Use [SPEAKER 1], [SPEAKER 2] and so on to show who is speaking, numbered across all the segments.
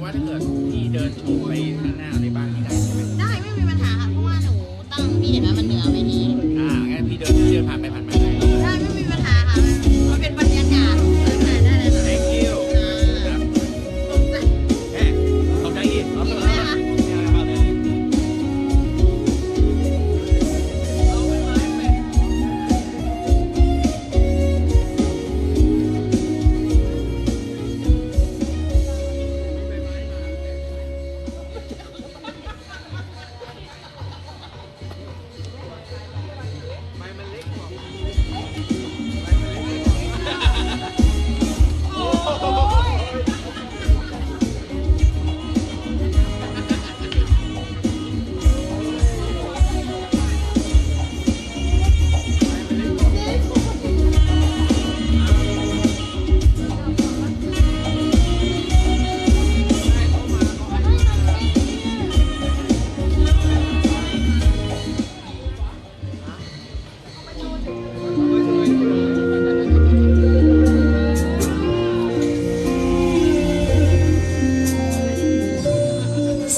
[SPEAKER 1] ว่าถ้าเกิดพี่เดินชมไปข้างหน้าในบ้านนี่ได้ใช่ไหม
[SPEAKER 2] ได้ไม่มีปัญหาค่ะเพราะว่าหนูตั้งพี่เห็นไหมมันเหนือเวที
[SPEAKER 1] งั้นพี่เดินผ่านไปผ่านมาได้
[SPEAKER 2] ได้ไม่มีปัญหาค่ะมันเป็นบรรยากาศถ่ายได้เลยค่ะ
[SPEAKER 1] thank you ครับ
[SPEAKER 2] ตกใจ
[SPEAKER 1] ขอบใจอีก
[SPEAKER 2] จริงไหมคะ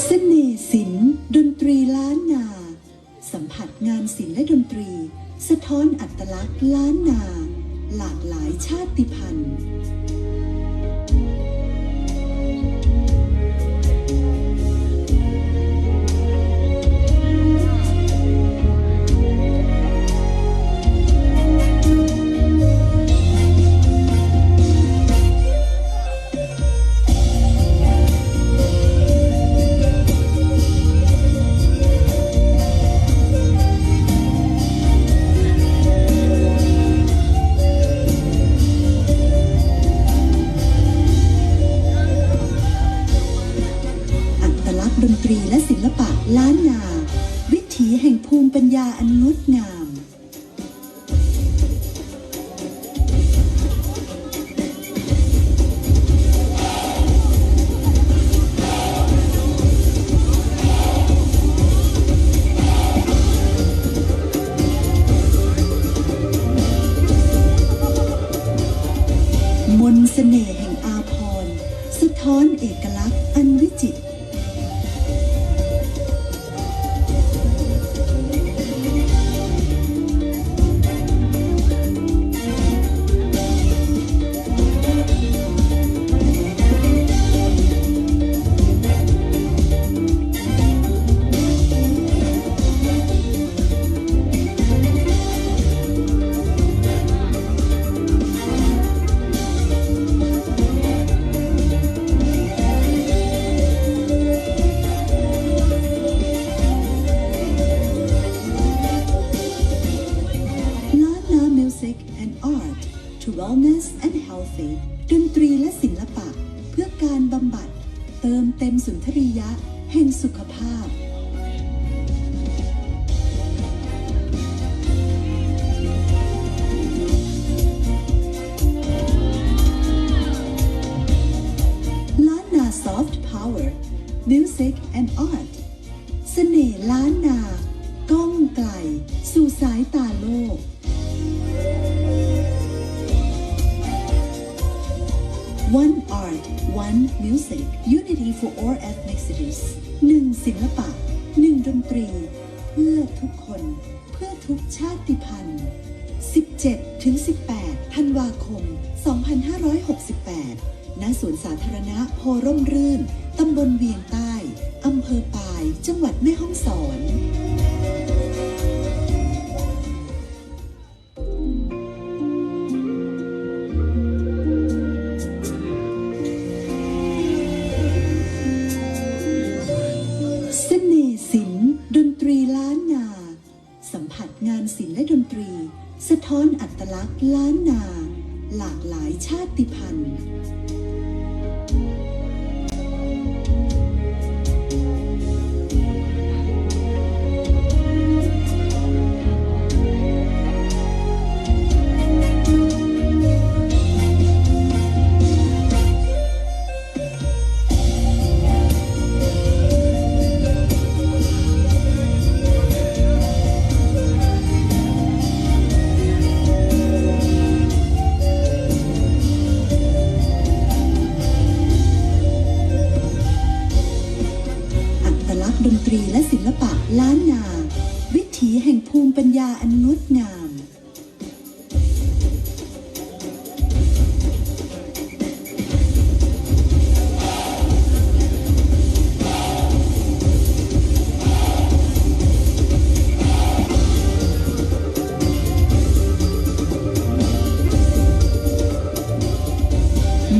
[SPEAKER 3] เสน่ห์ศิลป์ดนตรีล้านนาสัมผัสงานศิลป์และดนตรีสะท้อนอัตลักษณ์ล้านนาหลากหลายชาติพันธุ์ดนตรีและศิลปะล้านนาวิถีแห่งภูมิปัญญาอันงดงามมนต์เสน่ห์แห่งอาภรณ์สะท้อนเอกลักษณ์อันวิจิตรto wellness and healthy ดนตรีและศิลปะเพื่อการบำบัดเติมเต็มสุนทรียะแห่งสุขภาพล้านนา Soft Power Music and Art เสน่ห์ล้านนาก้องไกลสู่สายตาโลกOne art, one music, unity for all ethnicities หนึ่งศิลปะหนึ่งดนตรีเพื่อทุกคนเพื่อทุกชาติพันธุ์ 17-18 ธันวาคม 2568 ณ สวนสาธารณะโพร่มรื่น ตำบลเวียงใต้ อำเภอปาย จังหวัดแม่ฮ่องสอนศิลป์ดนตรีล้านนาสัมผัสงานศิลป์และดนตรีสะท้อนอัตลักษณ์ล้านนาหลากหลายชาติพันธุ์ เ อันงดงาม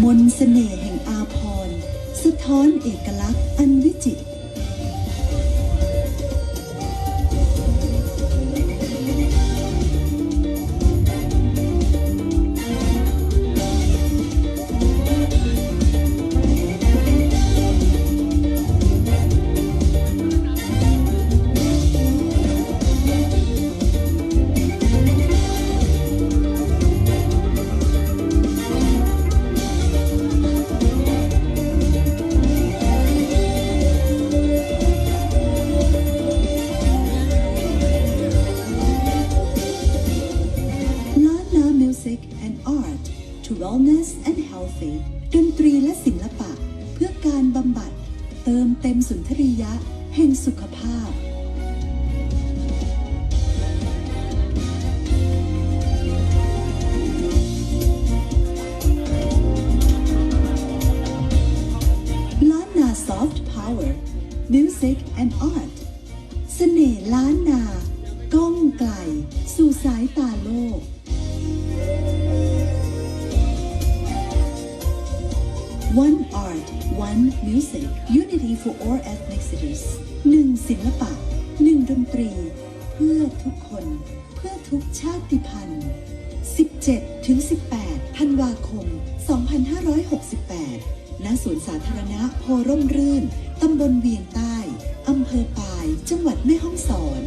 [SPEAKER 3] มนต์เสน่ห์แห่งอาภรณ์สะท้อนเอกลักษณ์อันวิจิตรMusic and Art to Wellness and Healthy ดนตรีและศิลปะเพื่อการบำบัดเติมเต็มสุนทรียะแห่งสุขภาพล้านนา Soft Power Music and Art เสน่ห์ล้านนาก้องไกลสู่สายตาโลกOne Art, One Music, Unity for all ethnicities 1 ศิลปะ 1 ดนตรี เพื่อทุกคน เพื่อทุกชาติพันธุ์ 17-18 ธันวาคม 2568 ณ สวนสาธารณะโพร่มรื่น ตำบลเวียงใต้ อำเภอปาย จังหวัดแม่ฮ่องสอน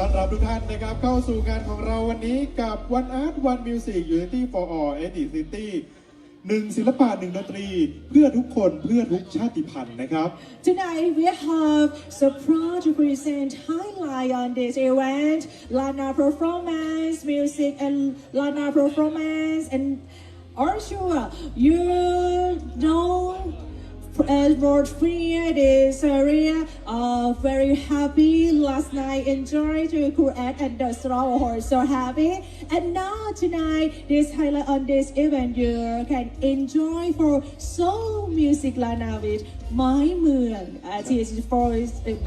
[SPEAKER 4] ต้อนรับทุกท่านนะครับเข้าสู่งานของเราวันนี้กับ One Art One Music Unity for All Ethnicity 1 ศิลปะ 1 ดนตรีเพื่อทุกคนเพื่อทุกชาติพันธุ์นะครับ
[SPEAKER 5] Tonight we have so proud to present highlight on this event Lana performance music and Lana performance and are sure you know Lord Freya this area very happy last night enjoy to Quran and the straw horse so happy and now tonight this highlight on this event you can enjoy for soul music Lana with My Moon it is for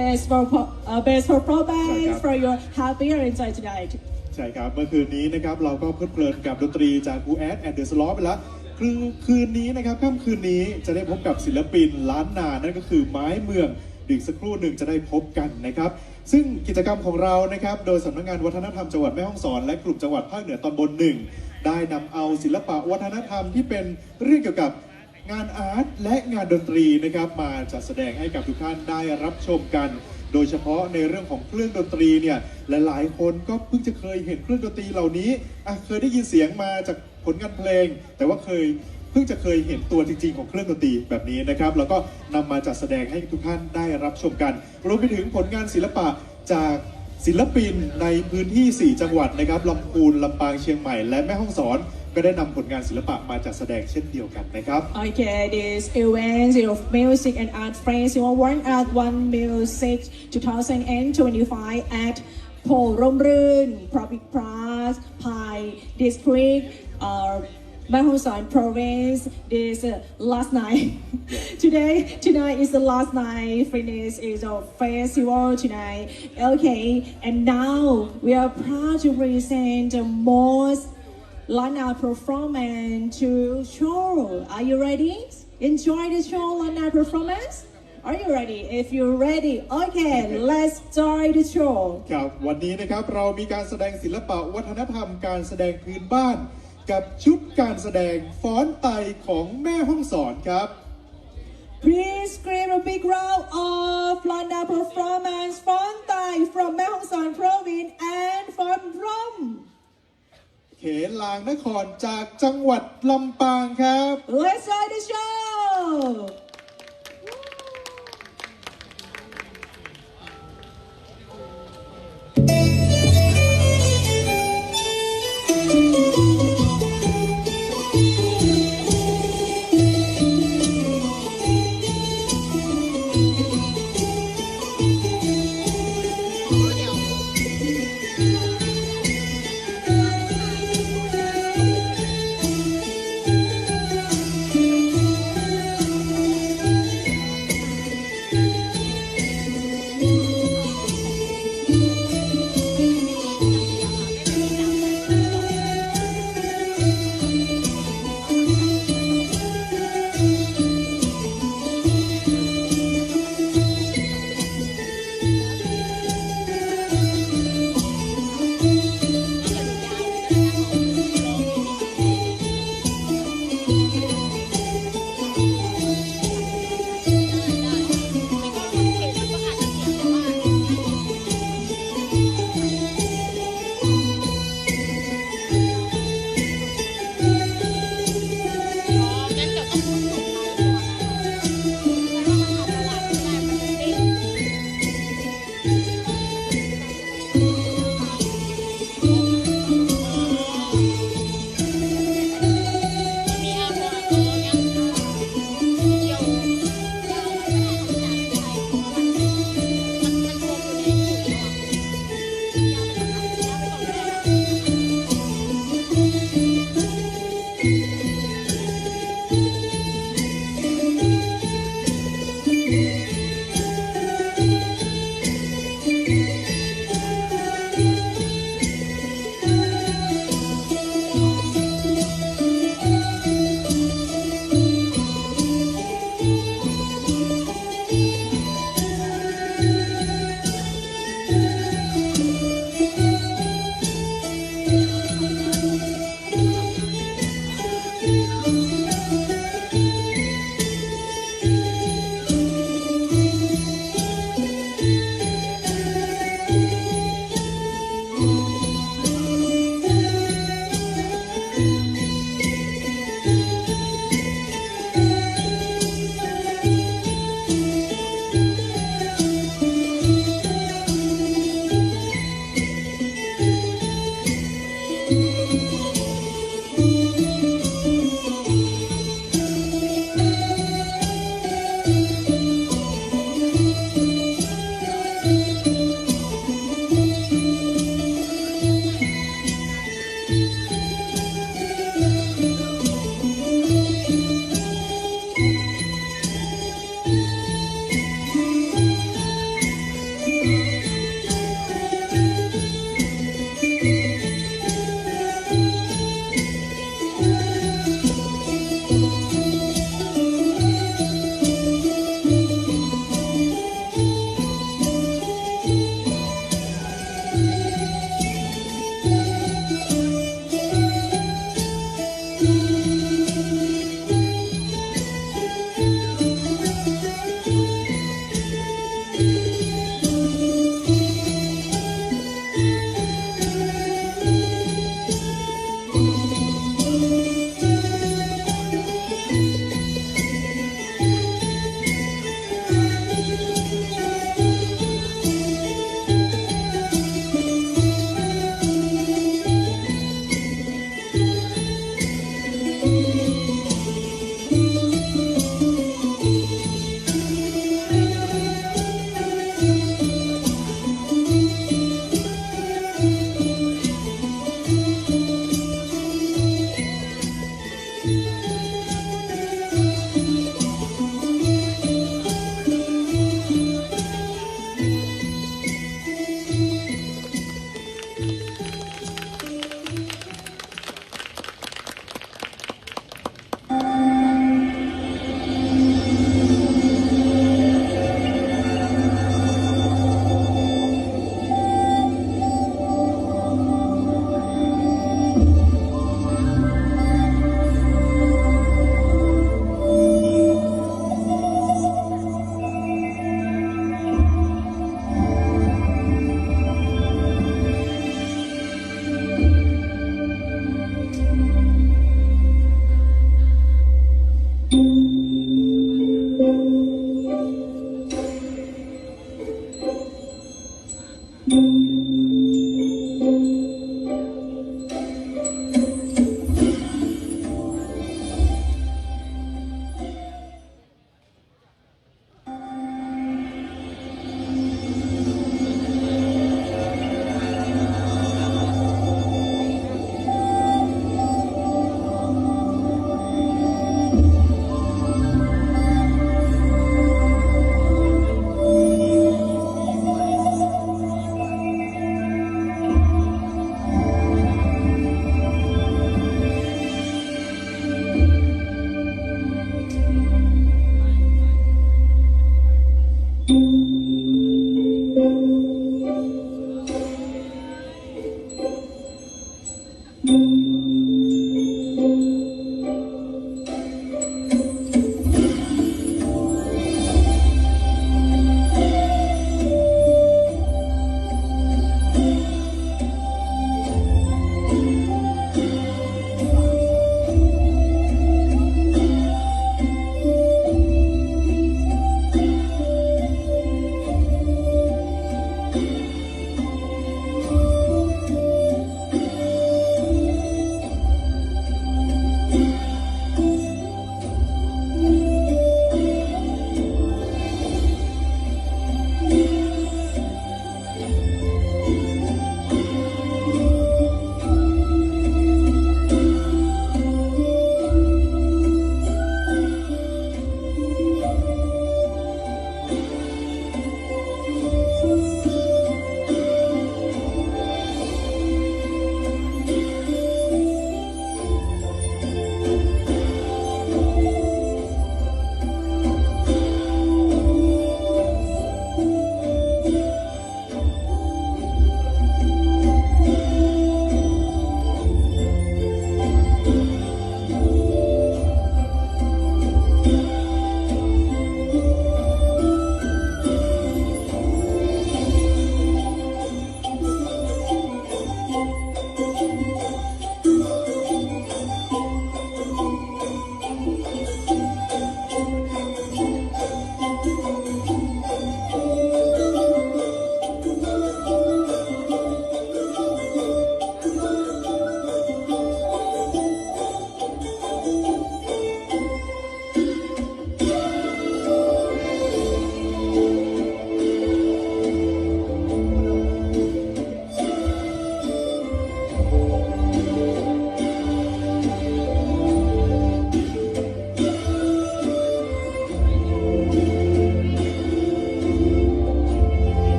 [SPEAKER 5] best performance for your happy and enjoy tonight
[SPEAKER 4] ใช่ครับเมื่อคืนนี้นะครับเราก็เพลิดเพลินกับดนตรีจากกูแอดแอนเดอร์สลอไปแล้วคือคืนนี้นะครับค่ำคืนนี้จะได้พบกับศิลปินล้านนานั่นก็คือไม้เมืองอีกสักครู่หนึ่งจะได้พบกันนะครับซึ่งกิจกรรมของเรานะครับโดยสำนักงานวัฒนธรรมจังหวัดแม่ฮ่องสอนและกลุ่มจังหวัดภาคเหนือตอนบน1ได้นำเอาศิลปะวัฒนธรรมที่เป็นเรื่องเกี่ยวกับงานอาร์ตและงานดนตรีนะครับมาจัดแสดงให้กับทุกท่านได้รับชมกันโดยเฉพาะในเรื่องของเครื่องดนตรีเนี่ยหลายๆคนก็เพิ่งจะเคยเห็นเครื่องดนตรีเหล่านี้เคยได้ยินเสียงมาจากผลงานเพลงแต่ว่าเพิ่งจะเคยเห็นตัวจริงๆของเครื่องดนตรีแบบนี้นะครับแล้วก็นำมาจัดแสดงให้ทุกท่านได้รับชมกันรวมไปถึงผลงานศิลปะจากศิลปินในพื้นที่4จังหวัดนะครับลำพูนลำปางเชียงใหม่และแม่ฮ่องสอนก็ได้นำผลงานศิลปะมาจัดแสดงเช่นเดียวกันนะครับ
[SPEAKER 5] Okay, this event of music and art festival One Art One Music 2025 at โพร่มรื่น Province Prai District Mahonsan province this last night. Tonight is the last night. Finish is a festival tonight. Okay, and now we are proud to present the most Lana performance to show. Are you ready? Enjoy the show Lana performance. Are you ready? If you're ready, okay, let's start the show.
[SPEAKER 4] ครับวันนี้นะครับเรามีการแสดงศิลปะวัฒนธรรมการแสดงพื้นบ้าน กับชุดการแสดงฟ้อนไตของแม่ฮ่องสอนครับ
[SPEAKER 5] Please scream a big round of Lana performance from Thai from Mae Hong Son province and from
[SPEAKER 4] เขลางนครจากจังหวัดลำปางครับ
[SPEAKER 5] Let's start the show.
[SPEAKER 4] ค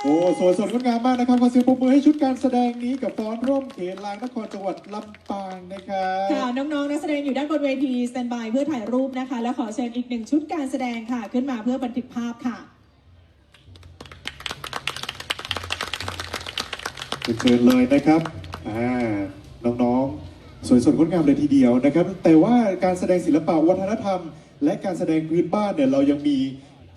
[SPEAKER 4] โอ้สวยสดงดงามมากนะครับขอเสียงปรบมือให้ชุดการแสดงนี้กับฟ้อนร่มเขนลางนครจังหวัดลำปางนะครับ
[SPEAKER 5] ค่ะน้องๆนักแสดงอยู่ด้านบนเวทีสแตนบายเพื่อถ่ายรูปนะคะ และขอเชิญอีกหนึ่งชุดการแสดงค่ะ ขึ้นมาเพื่อบันทึกภาพค่ะ
[SPEAKER 4] เชิญเลยนะครับน้องๆสวยสดงดงามเลยทีเดียวนะครับแต่ว่าการแสดงศิลปะวัฒนธรรม และการแสดงพื้นบ้านเนี่ยเรายังมี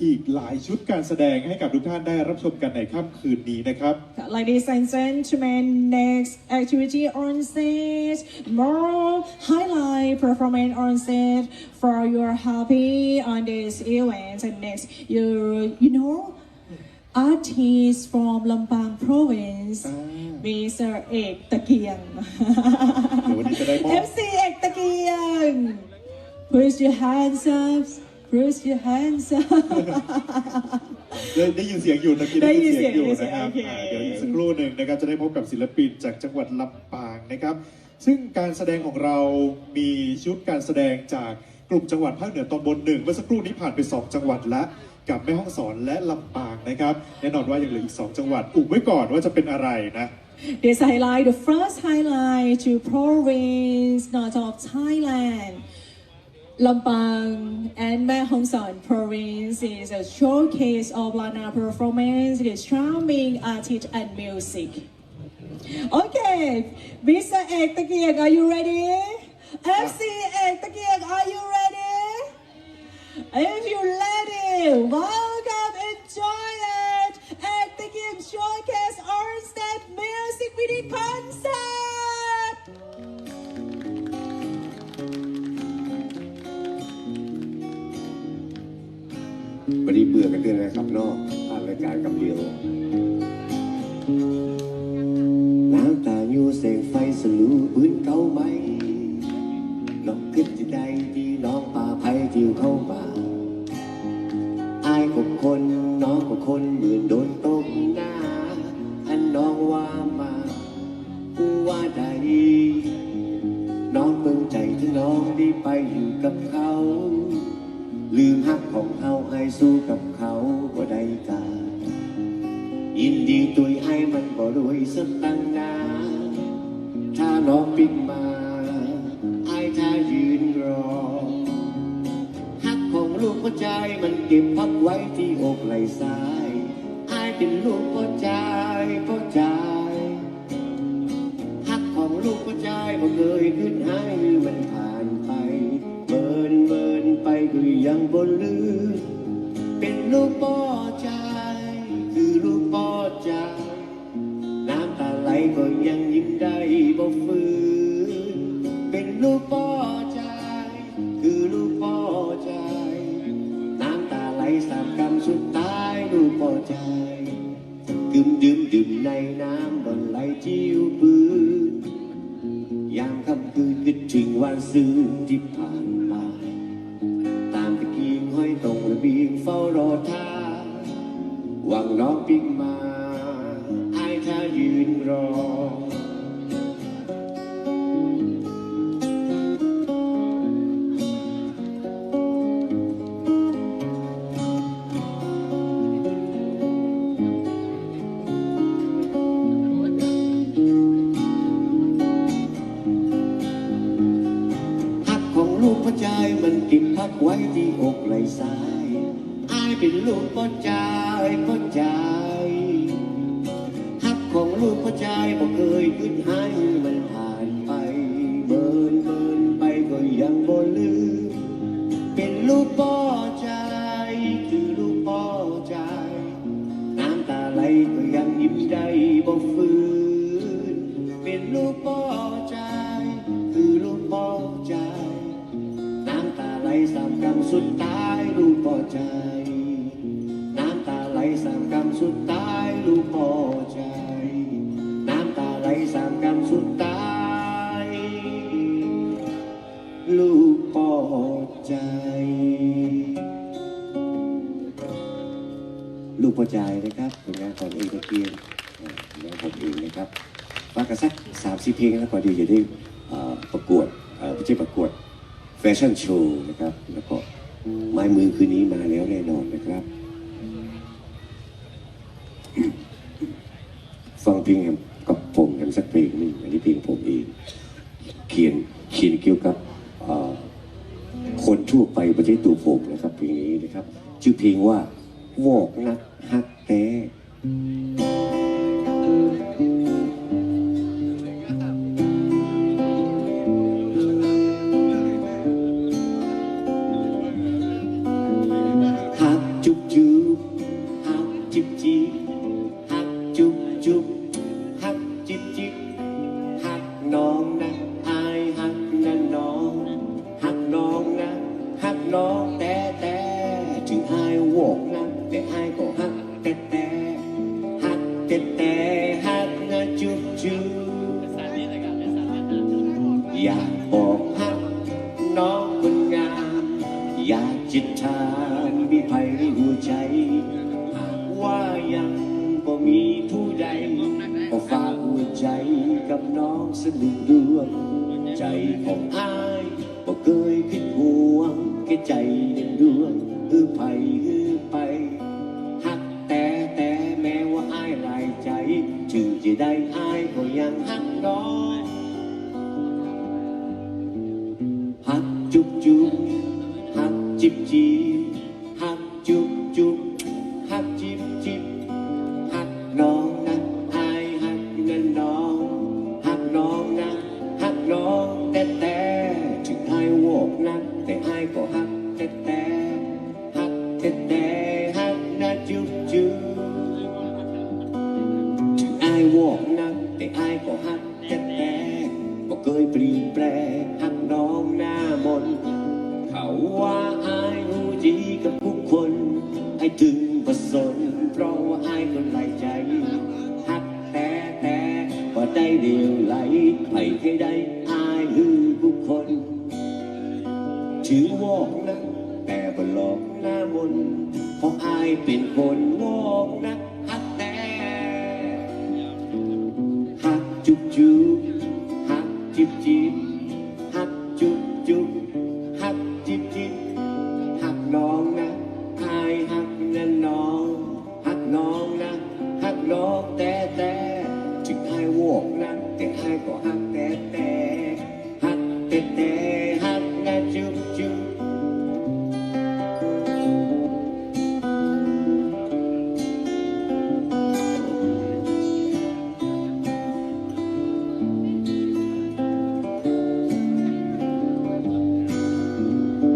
[SPEAKER 4] อีกหลายชุดการแสดงให้กับทุกท่านได้รับชมกันในค่ำคืนนี้นะครับ
[SPEAKER 5] Ladies and gentlemen, next activity on stage, more highlight performance on stage for your happy on this event. And next, you know, artist from Lampang Province, Mr. เอกตะเกียง
[SPEAKER 4] เดี๋ยววันนี้จะได้มอบ
[SPEAKER 5] FC เอกตะเกียง Put your hands up, put your hands up
[SPEAKER 4] ได้ยินเสียงอยู่ตะกี้ได้ยินเสียงอยู่นะครับ
[SPEAKER 5] โอเค
[SPEAKER 4] เดี๋ยวอีกสักครู่หนึ่งนะครับจะได้พบกับศิลปินจากจังหวัดลำปางนะครับ ซึ่งการแสดงของเรามีชุดการแสดงจากกลุ่มจังหวัดภาคเหนือตอนบนหนึ่งเมื่อสักครู่นี้ผ่านไป2จังหวัดและกับแม่ฮ่องสอนและลำปางนะครับแน่นอนว่ายังเหลืออีก2จังหวัดอุบไว้ก่อนว่าจะเป็นอะไรนะ
[SPEAKER 5] This highlight, the first highlight to province north of Thailand, Lampang and Mae Hong Son province is a showcase of Lana performance, the charming artist and music. Okay, Mr. Ek Takiek, are you ready? FC Ek Takiek, are you ready? If you're ready, welcome, enjoy it. Ek Takiek showcase on stage music video concert.
[SPEAKER 6] วันนี้เบื่อกันเกินนะครับนอกผ่านรายการกับเดียวน้ำตาอยู่แสงไฟสลูปืนเก่าไหมลองขึ้นที่ใดที่น้องป่าไผ่ที่เข้ามาอายกับคนน้องกับคนเหมือนโดนตบหน้าอันน้องว่ามากูว่าใดน้องเบิ่งใจที่น้องได้ไปอยู่กับเขาลืมฮักของเขาให้สู้กับเขาบ่ได้กายินดีตัวให้มันบ่รวยสักตั้งนานถ้าน้องปิ๊กมาไอ้ถ้ายืนรอฮักของลูกหัวใจมันเก็บพักไว้ที่อกไหล่ซ้ายไอ้เป็นลูกหัวใจฮักของลูกหัวใจบ่เคยขึ้นให้มันผ่านไปเบินไปก็ยังบ่ลืมเป็นลูกพ่อใจคือลูกพ่อใจน้ำตาไหลก็ยังยิ้มได้บ่ฝืนเป็นลูกพ่อใจคือลูกพ่อใจน้ำตาไหลสามกำสุดท้ายลูกพ่อใจดื่มในน้ำบ่ไหลจิ้วปืนยามค่ำคืนคิดถึงวันซื่นที่ผ่านมาตามตะกี้ห้อยตรงระเบียงเฝ้ารอท่าหวังน้องปิ๊กมาไอ้ถ้ายืนรอหัวใจมันเก็บพักไว้ที่อกไหล่ซ้ายอายเป็นลูกพ่อใจฮักของลูกพ่อใจบ่เคยขึ้นให้มันผ่านไปเบินไปก็ยังบ่ลืมเป็นลูกพ่อใจคือลูกพ่อใจน้ำตาไหลก็ยังยิ้มได้บ่ฝืนเป็นลูกพ่อใจคือลูกพ่อใจสามกำสุดท้ายลูกพ่อใจน้ำตาไหลสามกำสุดท้ายลูกพ่อใจน้ำตาไหลสามกำสุดท้ายลูกพ่อใจลูกพ่อใจนะครับผลงานของเอกตะเกียงแล้วผมเองนะครับฝากกันสัก3-4 เพลงแล้วก่อนดีจะได้ประกวดไม่ใช่ประกวดแฟชั่นโชว์นะครับแล้วก็ไม้มือคืนนี้มาแล้วแน่นอนนะครับ เพลงกับผมกันสักเพลงหนึ่งอันนี้เพลงผมเองเขียนเกี่ยวกับคนทั่วไปประเทศตัวผมนะครับเพลงนี้นะครับชื่อเพลงว่าวอกนักฮักแท้ฮักจุ๊บจุ๊บฮักจิบจิบฮักจุ๊บจุ๊บฮักจิบจิบฮักน้องนะอายฮักนั่นน้องฮักน้องนะฮักน้องแต่ถึงอายวอกนะแต่อายก็ฮักแต่ฮักแต่ฮักนะจุ๊บจุ๊บอยากบอกฮักน้องคนงามอยากจิตถามมีภัยในหัวใจหากว่ายังบ่มีผู้ใดก็ฝากหัวใจกับน้องสักหนึ่งดวงใจของอายบ่เคยคิดห่วงแค่ใจหนึ่งดวงไผไปฮักแต่แม้ว่าอายหลายใจถึงจะได้อายก็ยังฮักน้องฮักจุ๊บจุ๊บฮักจิบจิบฮักจุ๊บจุ๊บฮักจิบจิบฮักน้องนะอายฮักนั่นน้องฮักน้องนะฮักน้องแต่ถึงอายวอกนักแต่อายก็ฮักแต่ฮักฮักนะจุ๊บจุ๊บถึงอายวอกนักแต่อายก็ฮักแต่ก็เคยเปลี่ยนแปลงฮักน้องหน้ามนเขาว่าอายหูดีกับผู้คนไอ้ถึงประสนเพราะว่าอายคนหลายใจฮักแต่ก็ได้เดียวไหลไม่เคยได้อายหือผู้คนถือวอกนะแต่บ่หลอกหน้ามนเพราะอายเป็นคนวอกนะฮักแต่ฮักจุ๊บจุ๊บฮักจิบจิบฮักจุ๊บจุ๊บฮักจิบจิบฮักน้องนะอายฮักนั่นน้องฮักน้องนะฮักน้องแต่ถึงอายวอกนะแต่อายก็ฮักแต่ฮักแต่ฮักนะจุ๊บจุ๊บ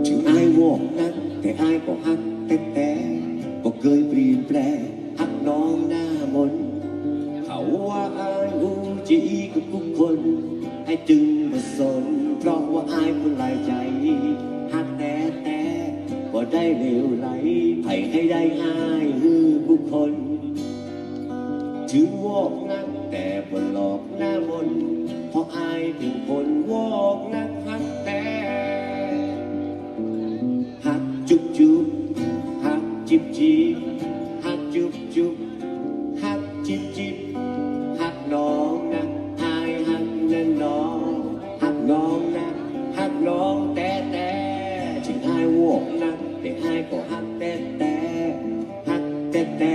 [SPEAKER 6] ถึงอายวอกนะแต่อายก็ฮักแต่ก็เคยเปลี่ยนแปลงฮักน้องหน้ามนเขาว่าอายหูจีกับทุกคนไอ้จึงมาสนเพราะว่าอายคนหลายใจฮักแต่ก็ได้เลวไหลให้ได้อายหือผู้คนถึงวอกนักแต่บ่หลอกหน้ามนเพราะอายเป็นคนวอกนักฮักแต่ฮักจุ๊บจุ๊บฮักจิบจิบฮักจุ๊บจุ๊บฮักจิบจิบฮักน้องนะอายฮักนั่นน้องฮักน้องนะฮักน้องแต่ถึงอายวอกนะแต่อายก็ฮักแต่ฮักแต่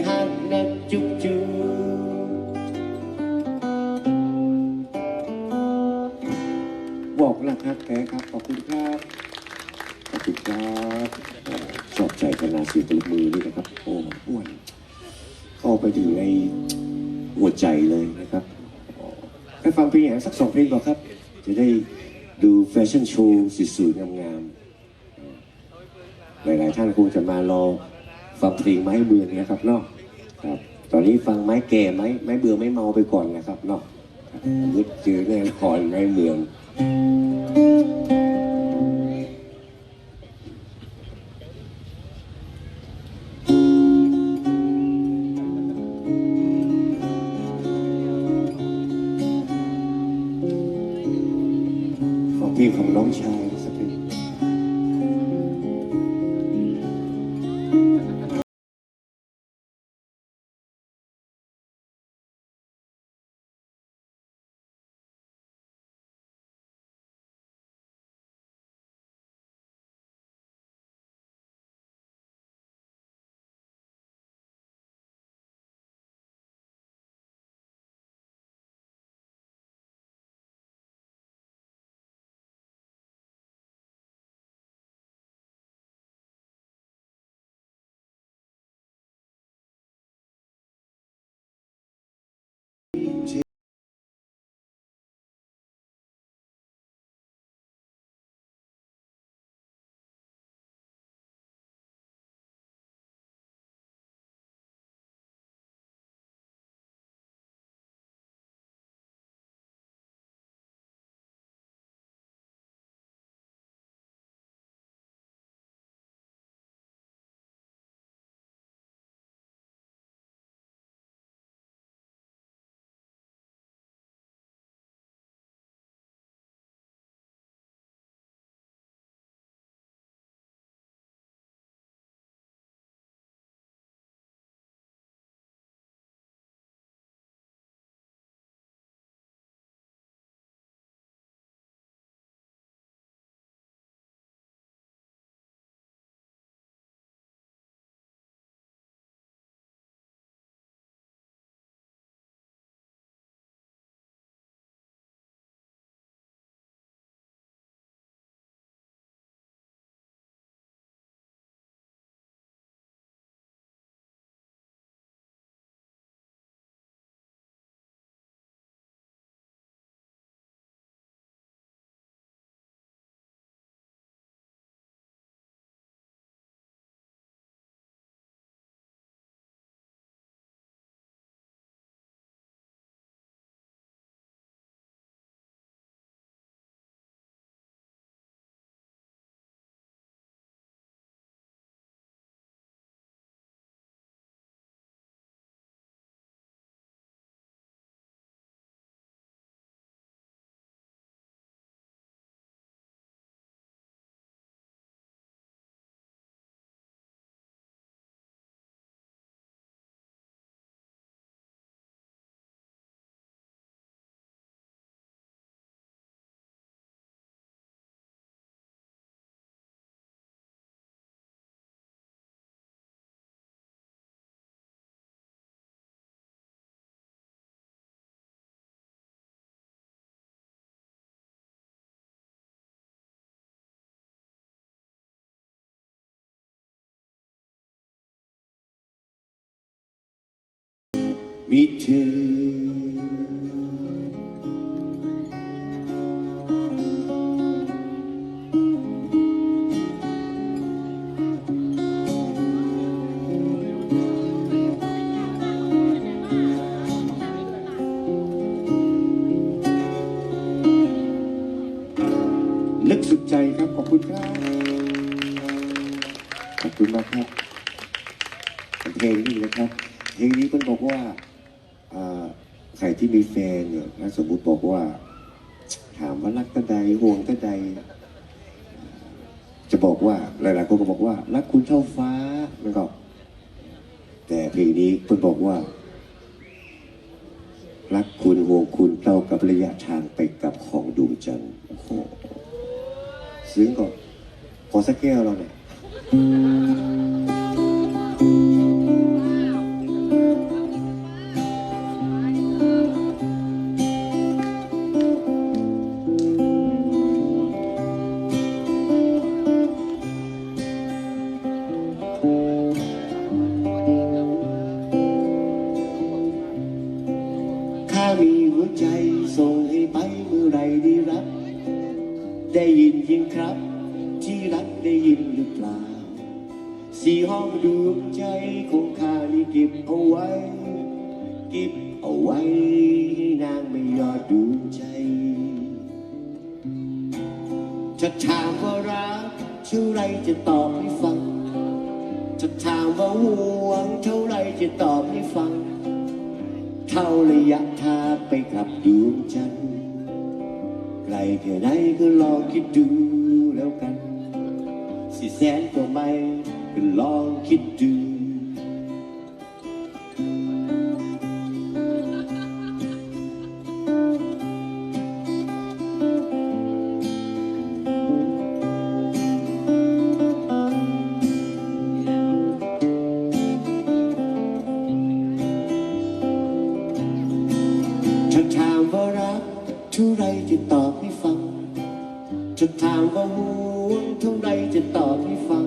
[SPEAKER 6] ฮักนะจุ๊บจุ๊บบอกรักฮักแต่ครับขอบคุณครับขอบคุณครับชอบใจขนาดเสียงตบมือนี่นะครับโอ้อ้วนเข้าไปถึงในหัวใจเลยนะครับให้ฟังเพลงอย่างสัก2 เพลงก่อนครับจะได้ดูแฟชั่นโชว์สวยๆงามๆหลายๆท่านคงจะมารอฟังเพลงไม้เบื่อเนี่ยครับเนาะครับตอนนี้ฟังไม้แก่ไม้เบื่อไม่เมาไปก่อนนะครับเนาะมืดเจอแน่นอนไม้เมืองฟังเพลงของน้องชายสักเพลง มีเธอลึกสุดใจครับขอบคุณครับขอบคุณมากครับเพลงนี้นะครับเพลงนี้เพิ่นบอกว่าใครที่มีแฟนเนี่ยถ้าสมมุติบอกว่าถามว่ารักตั้งใดห่วงตั้งใดจะบอกว่าหลายๆคนก็บอกว่ารักคุณเท่าฟ้านะครับแต่เพลงนี้เพิ่นบอกว่ารักคุณห่วงคุณเท่ากับระยะทางไปกับของดวงจันทร์โอ้โหซึ้งก่อนขอสักแก้วเราเนี่ยข้ามีหัวใจส่งให้ไปเมื่อไรได้รับได้ยินยิงครับที่รักได้ยินหรือเปล่าสี่ห้องดวงใจของข้านี่เก็บเอาไว้เก็บเอาไว้ให้นางไม่ยอดดวงใจจะถามว่ารักเท่าไรจะตอบให้ฟังจะถามว่าห่วงเท่าไรจะตอบให้ฟังเท่าระยะทางไปกับดวงจันทร์ไกลแค่ไหนก็ลองคิดดูแล้วกันสิแสนกว่าไมล์ก็ลองคิดดูถ้าถามว่ารักเท่าไรจะตอบให้ฟังจะถามว่าห่วงเท่าไรจะตอบให้ฟัง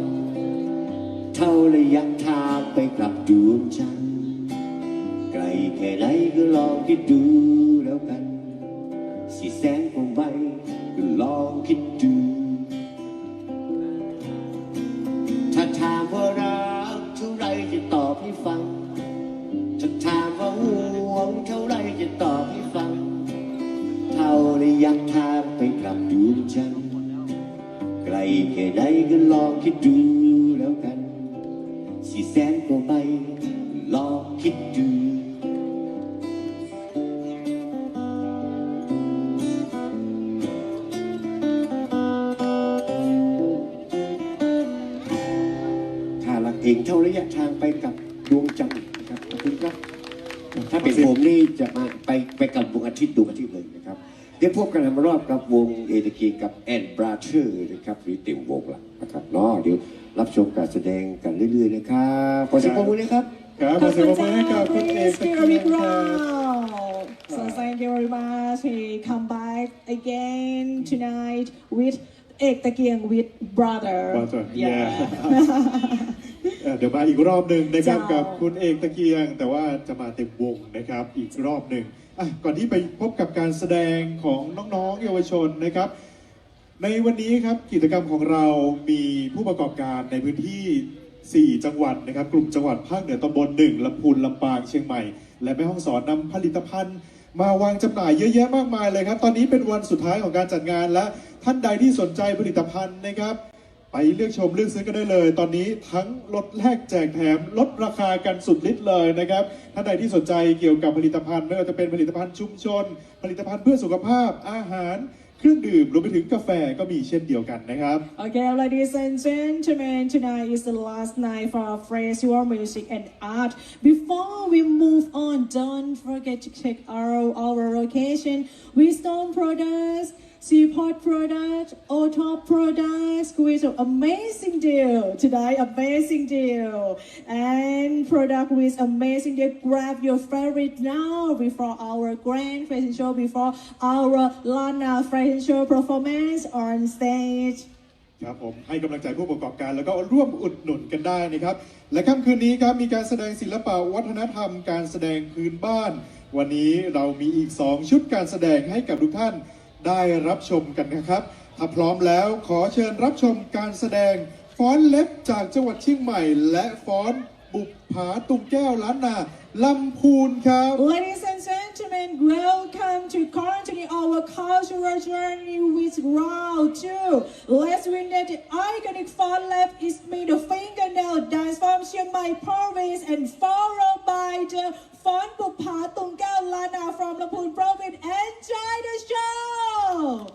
[SPEAKER 6] เท่าระยะทางไปกลับดวงจันทร์ไกล แค่ไหนก็ลองคิดดูแล้วกัน400,000 กว่าใบก็ลองคิดดูถ้าถามว่ารักเท่าไรจะตอบให้ฟังถ้าถามว่าห่วงเท่าไรจะตอบให้ฟังเท่าระยะทางไปกลับดวงจันทร์ไกลแค่ไหนก็ลองคิดดูแล้วกัน400,000 กว่าใบลองคิดดูถ้ารักเองเท่าระยะทางไปกับดวงจันทร์นะครับขอบคุณครับถ้าเป็นผมนี่จะมาไปกับดวงอาทิตย์เลยนะครับเดี๋ยวพบกันมารอบกับวงเอตกีกับแอนบราเธอร์นะครับหรือเต็มวงละนะครับเนาะเดี๋ยวรับชมการแสดงกันเรื่อยๆนะครับขอเสียงปรบมือนะครับ
[SPEAKER 4] ครับขอเสียงปรบมือให้กับคุณเอกตะ
[SPEAKER 5] Please
[SPEAKER 4] เกี
[SPEAKER 5] give a
[SPEAKER 4] ย
[SPEAKER 5] big
[SPEAKER 4] งครับ
[SPEAKER 5] round. So thank you very much. He come back again tonight with เอกตะเกียง with brother.
[SPEAKER 4] Brother, yeah. เดี๋ยวมาอีกรอบหนึ่งนะครับกับคุณเอกตะเกียง แต่ว่าจะมาเต็มวงนะครับอีกรอบหนึ่งก่อนที่ไปพบกับการแสดงของน้องๆเยาวชนนะครับในวันนี้ครับกิจกรรมของเรามีผู้ประกอบการในพื้นที่ 4 จังหวัดนะครับกลุ่มจังหวัดภาคเหนือตำบล 1ลำพูนลำปางเชียงใหม่และแม่ฮ่องสอนนำผลิตภัณฑ์มาวางจำหน่ายเยอะแยะมากมายเลยครับตอนนี้เป็นวันสุดท้ายของการจัดงานและท่านใดที่สนใจผลิตภัณฑ์นะครับไปเลือกชมเลือกซื้อกันได้เลยตอนนี้ทั้งลดแลกแจกแถมลดราคากันสุดฤทธิ์เลยนะครับท่านใดที่สนใจเกี่ยวกับผลิตภัณฑ์ไม่ว่าจะเป็นผลิตภัณฑ์ชุมชนผลิตภัณฑ์เพื่อสุขภาพอาหารเครื่องดื่มรวมไปถึงกาแฟก็มีเช่นเดียวกันนะครับ
[SPEAKER 5] Okay, ladies and gentlemen, tonight is the last night for our festival music and art. Before we move on, don't forget to check our location. Wisdom Products, Seaport Products, O-Top Products with an amazing deal today, amazing deal. And product with amazing deal. Grab your favorite now before our grand fashion show, before our Lana fashion show performance on stage.
[SPEAKER 4] ครับผมให้กำลังใจผู้ประกอบการแล้วก็ร่วมอุดหนุนกันได้นะครับและค่ำคืนนี้ครับมีการแสดงศิลปะวัฒนธรรมการแสดงพื้นบ้าน วันนี้เรามีอีก2ชุดการแสดงให้กับทุกท่านได้รับชมกันนะครับถ้าพร้อมแล้วขอเชิญรับชมการแสดงฟ้อนเล็บจากจังหวัดเชียงใหม่และฟ้อนบุปผาตุงแก้วล้านนาลำพูนครับ
[SPEAKER 5] Ladies and gentlemen, welcome to continue our cultural journey with round 2. Let's win that the iconic fun lap is made of fingernail dance from Chiang Mai province and followed by the fun Bupha Tung Keo Lana from Lampun province. Enjoy the show!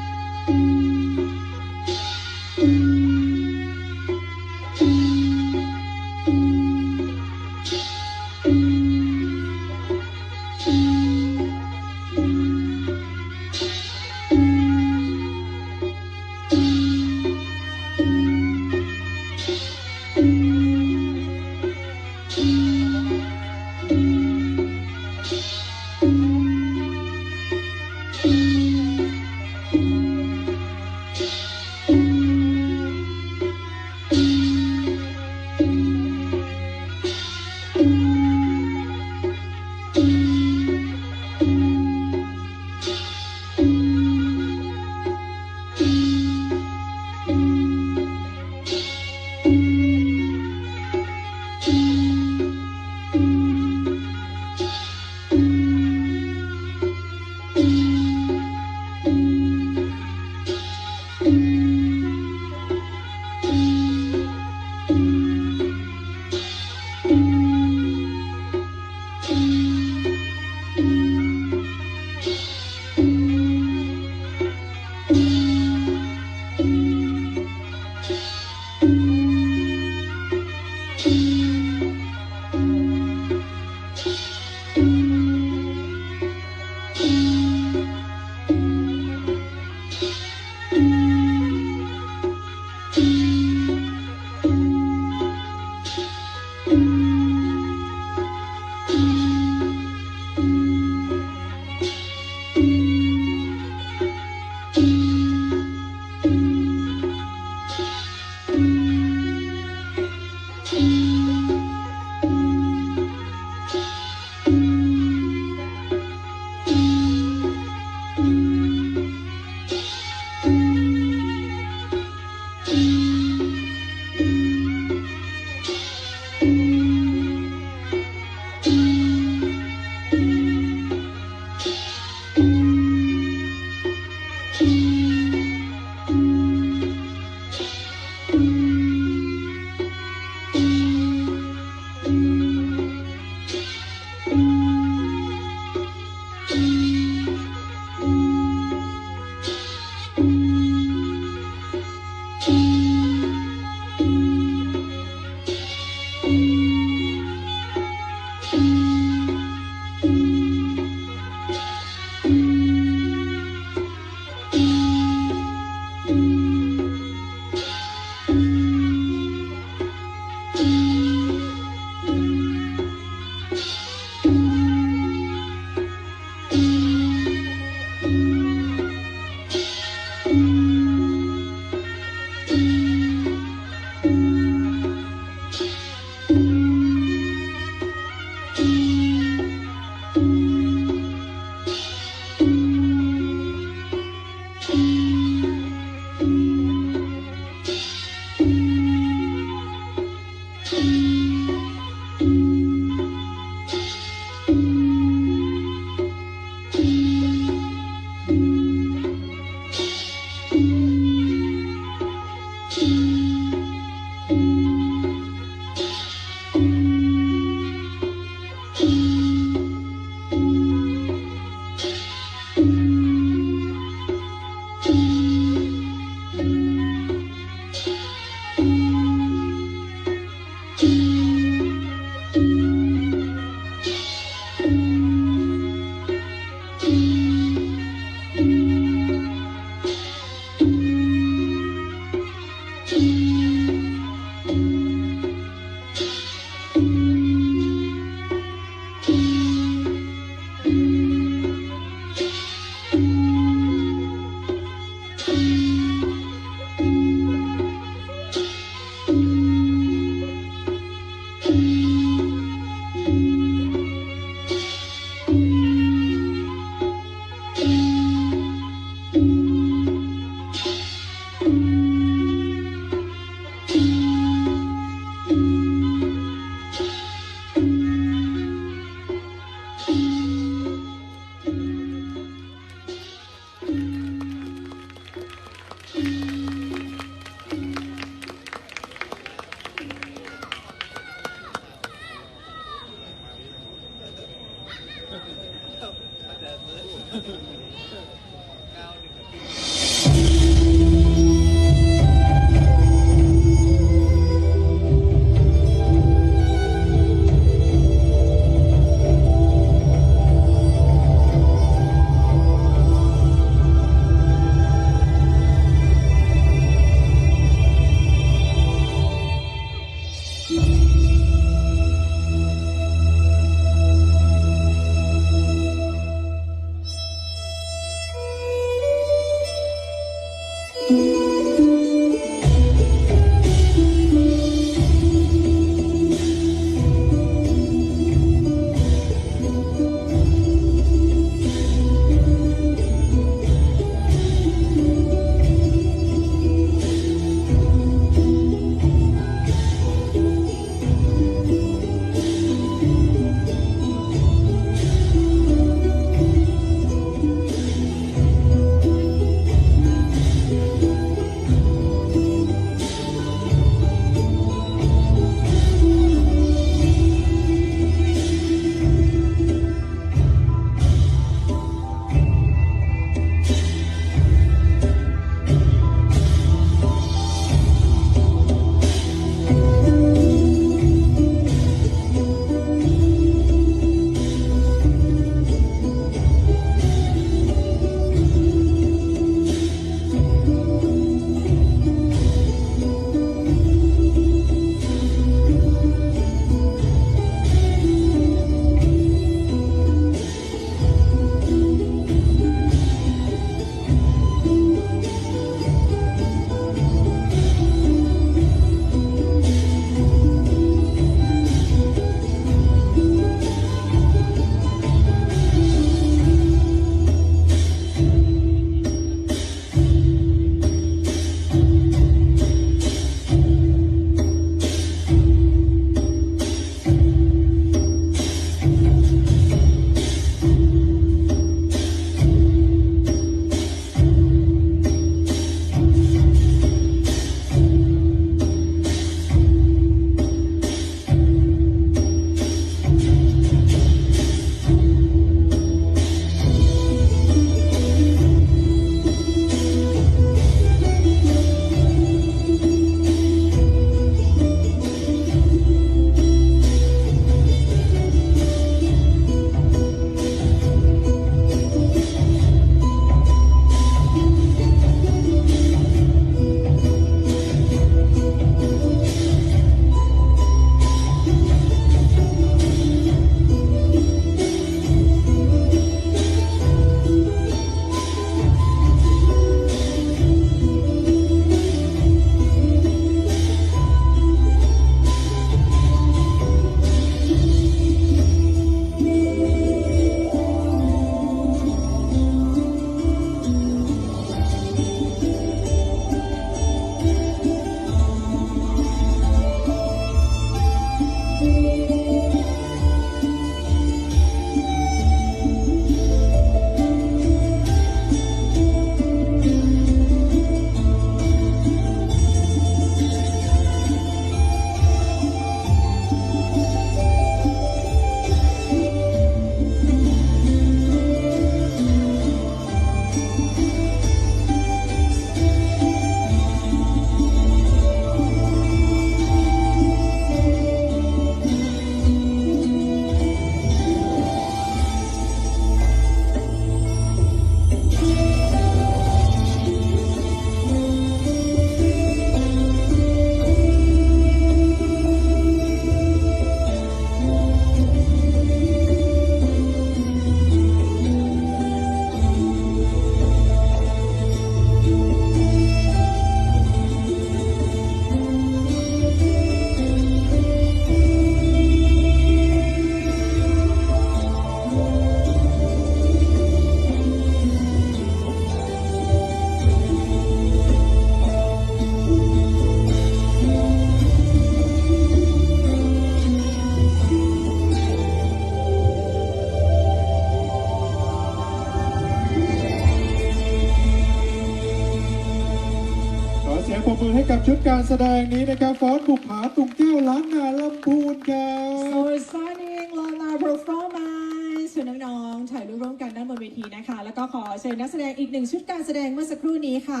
[SPEAKER 4] มือให้กับชุดการแสดงนี้นะครับฟ้อนบุกผาตุงแก้วล้านนาลำพูนครับ
[SPEAKER 5] So signing Lana performance ชวนน้องๆถ่ายรูปร่วมกันด้านบนเวทีนะคะ แล้วก็ขอเชิญนักแสดงอีกหนึ่งชุดการแสดงเมื่อสักครู่นี้ค่ะ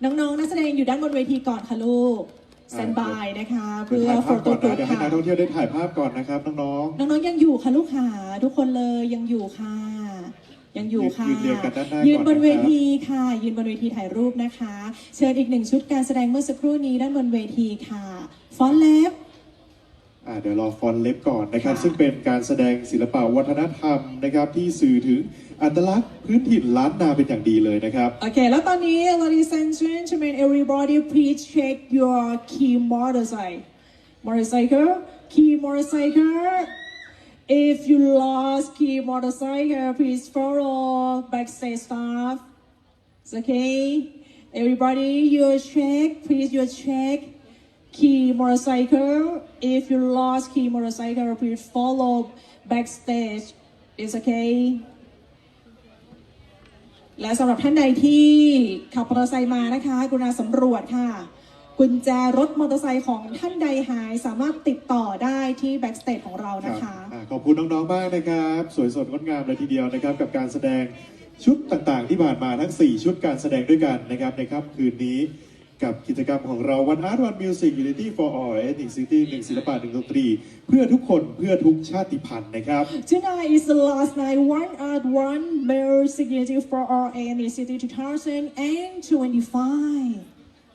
[SPEAKER 5] น้องๆนักแสดงอยู่ด้านบนเวทีก่อนค่ะลูก stand by นะคะ
[SPEAKER 4] เพื่
[SPEAKER 5] เพื่
[SPEAKER 4] อ
[SPEAKER 5] อ
[SPEAKER 4] ถ่าย
[SPEAKER 5] โฟ
[SPEAKER 4] ภาพ
[SPEAKER 5] โต้
[SPEAKER 4] ก่อน
[SPEAKER 5] กรุ๊
[SPEAKER 4] นะ
[SPEAKER 5] ป
[SPEAKER 4] เดี๋ยวให้
[SPEAKER 5] ค่ะ
[SPEAKER 4] นักท่องเที่ยวได้ถ่ายภาพก่อนนะครับน้อง
[SPEAKER 5] น้องๆยังอยู่ค่ะลูกหาทุกคนเลยยังอยู่ค่ะ ยังอยู่ค่ะ
[SPEAKER 4] ยืนเรียงกันด้านหน้า
[SPEAKER 5] ยืนบนเว
[SPEAKER 4] ก่อนนะครับ
[SPEAKER 5] ทีค่ะ ยืนบนเวทีถ่ายรูปนะคะ เชิญอีกหนึ่งชุดการแสดงเมื่อสักครู่นี้ด้านบนเวทีค่ะฟอนเล็บ
[SPEAKER 4] เดี๋ยวรอฟอนต์เล็บก่อนนะครับ
[SPEAKER 5] ค่ะ
[SPEAKER 4] ซึ่งเป็นการแสดงศิลปะวัฒนธรรมนะครับที่สื่อถึงอัตลักษณ์พื้นถิ่นล้านนาเป็นอย่างดีเลยนะครับ
[SPEAKER 5] โอเค แล้วตอนนี้ ladies and gentlemen everybody please check your key motorcycle key motorcycle if you lost key motorcycle please follow backstage staff it's okay everybody you check please you check key motorcycle if you lost key motorcycle please follow backstage it's okay และสำหรับท่านใดที่ขับมอเตอร์ไซค์มานะคะกรุณาสำรวจค่ะ กุญแจรถมอเตอร์ไซค์ของท่านใดหายสามารถติดต่อได้ที่แบ็กสเตจของเรานะคะ
[SPEAKER 4] ขอบคุณน้องๆมากนะครับ สวยสดงดงามเลยทีเดียวนะครับ กับการแสดงชุดต่างๆ ที่ผ่านมาทั้ง 4 ชุดการแสดงด้วยกันนะครับในค่ำคืนนี้กับกิจกรรมของเรา One Art One Music Unity for All Ethnic City 1 ศิลปะ 1 ดนตรี เพื่อทุกคนเพื่อทุกชาติพันธุ์นะครับ
[SPEAKER 5] Tonight is the last night One Art One Music Unity for All Ethnicity 2025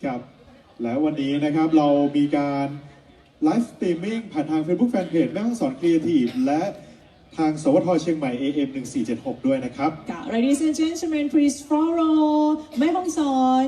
[SPEAKER 4] ครับ แล้ววันนี้นะครับเรามีการไลฟ์สตรีมมิ่งผ่านทาง Facebook Fanpage แม่ฮ่องสอนครีเอทีฟและทางสวทเชียงใหม่ AM 1476 ด้วยนะครับ
[SPEAKER 5] Ladies and gentlemen please follow แม่ฮ่องสอน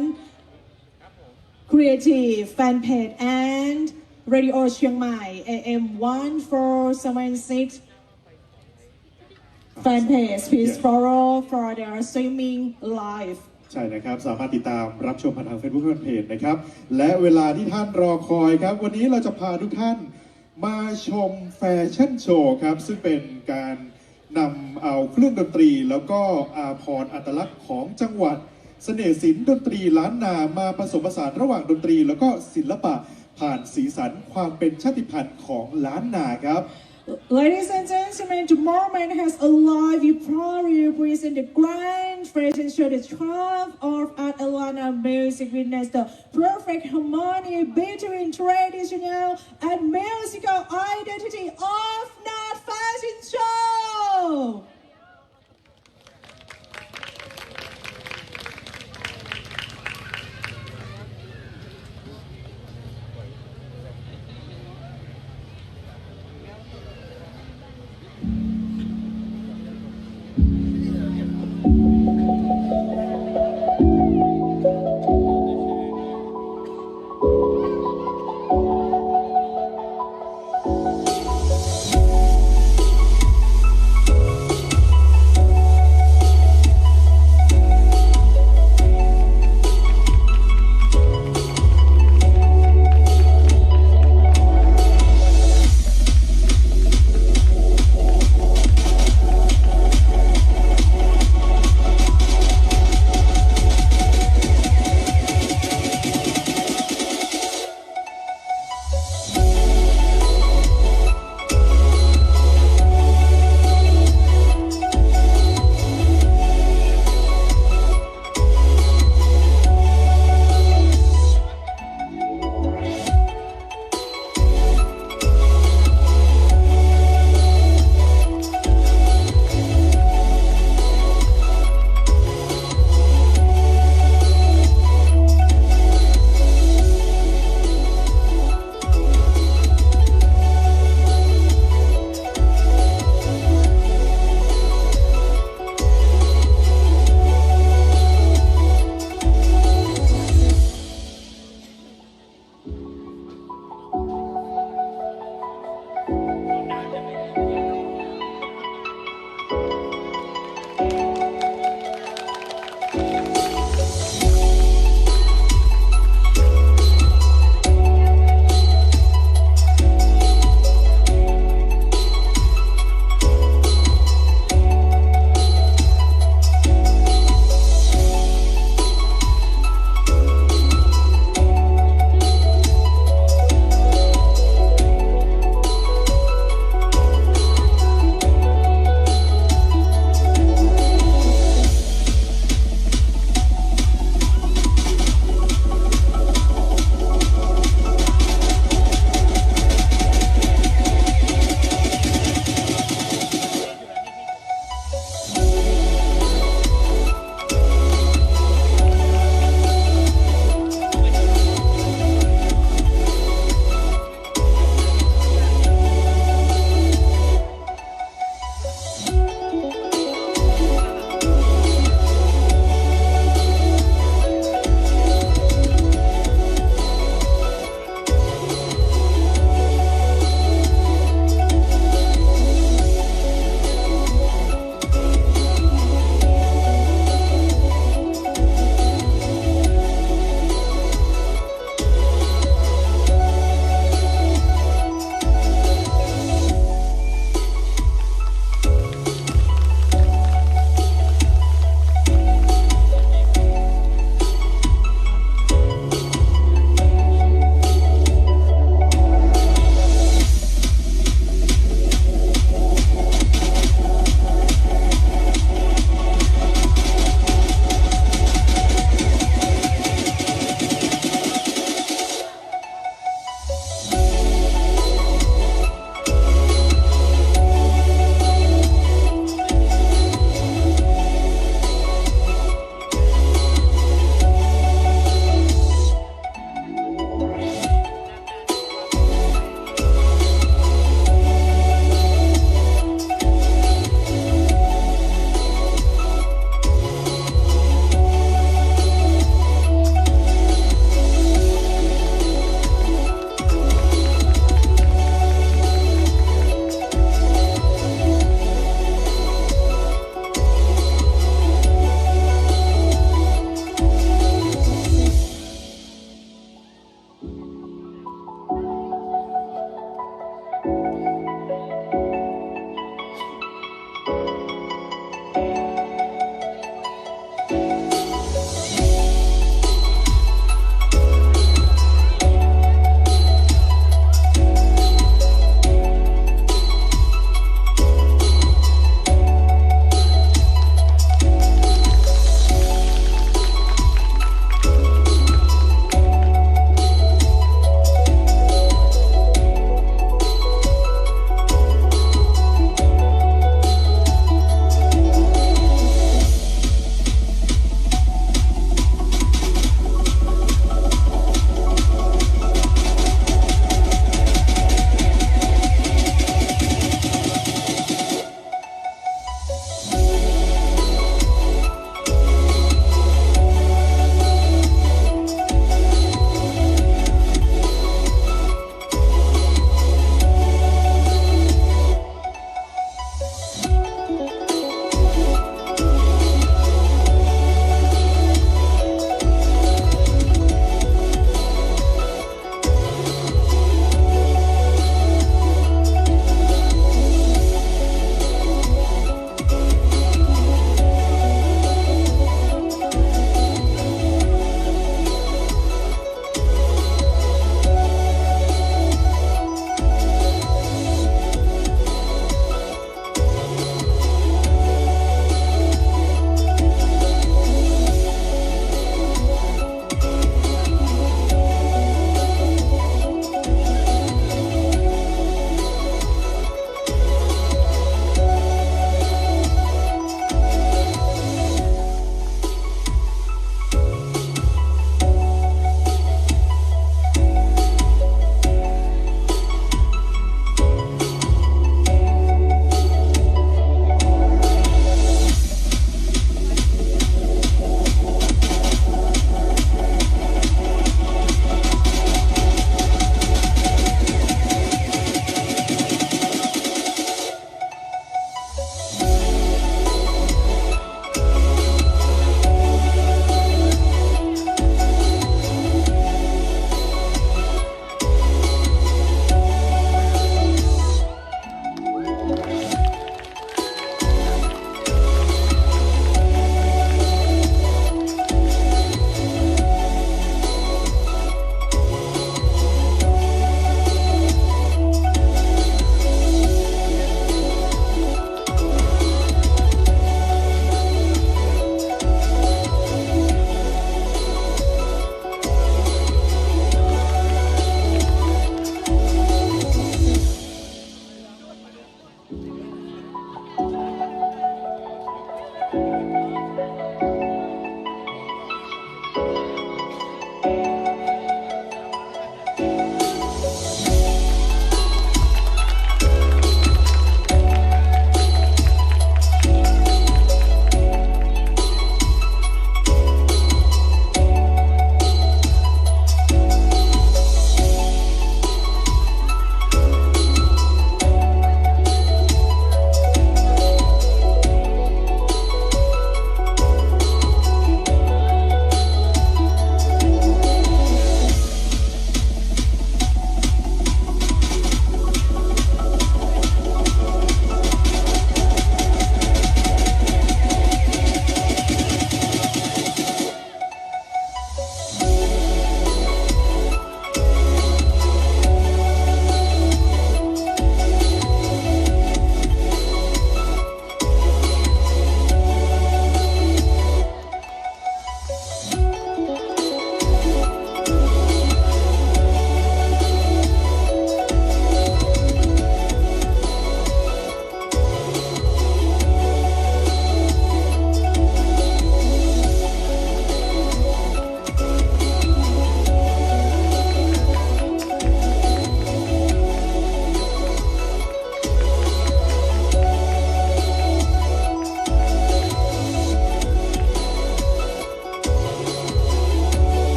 [SPEAKER 5] Creative Fan Page and Radio เชียงใหม่ AM 1476 Fan Page please follow for their streaming live
[SPEAKER 4] ใช่นะครับ สามารถติดตามรับชมผ่านทาง Facebook Fanpage นะครับ และเวลาที่ท่านรอคอยครับ วันนี้เราจะพาทุกท่านมาชมแฟชั่นโชว์ครับ ซึ่งเป็นการนำเอาเครื่องดนตรี แล้วก็อาภรณ์อัตลักษณ์ของจังหวัดเสน่ห์ศิลป์ดนตรีล้านนามาผสมผสานระหว่างดนตรี แล้วก็ศิลปะผ่านสีสันความเป็นชาติพันธุ์ของล้านนาครับ
[SPEAKER 5] Ladies and gentlemen, the moment has arrived. We proudly present the grand fashion show, the triumph of Art Atlanta Music, witness the perfect harmony between traditional and musical identity of Not Fashion Show.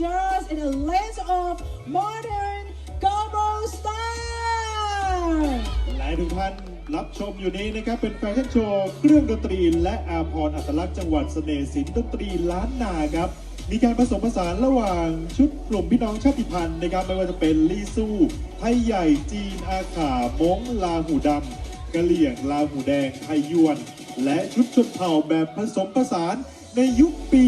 [SPEAKER 5] dress in a lens of modern global style.
[SPEAKER 4] และทุกท่านรับชมอยู่นี้นะครับเป็นแฟชั่นโชว์เครื่องดนตรีและอาภรณ์อัตลักษณ์จังหวัดเสน่ห์ศิลป์ดนตรีล้านนาครับมีการผสมผสานระหว่างชุดกลุ่มพี่น้องชาติพันธุ์นะครับไม่ว่าจะเป็นลีซูไทยใหญ่จีนอาขามงลาหูดำกะเหลี่ยงลาหูแดงไทยยวน และชุดชนเผ่าแบบผสมผสานในยุคปี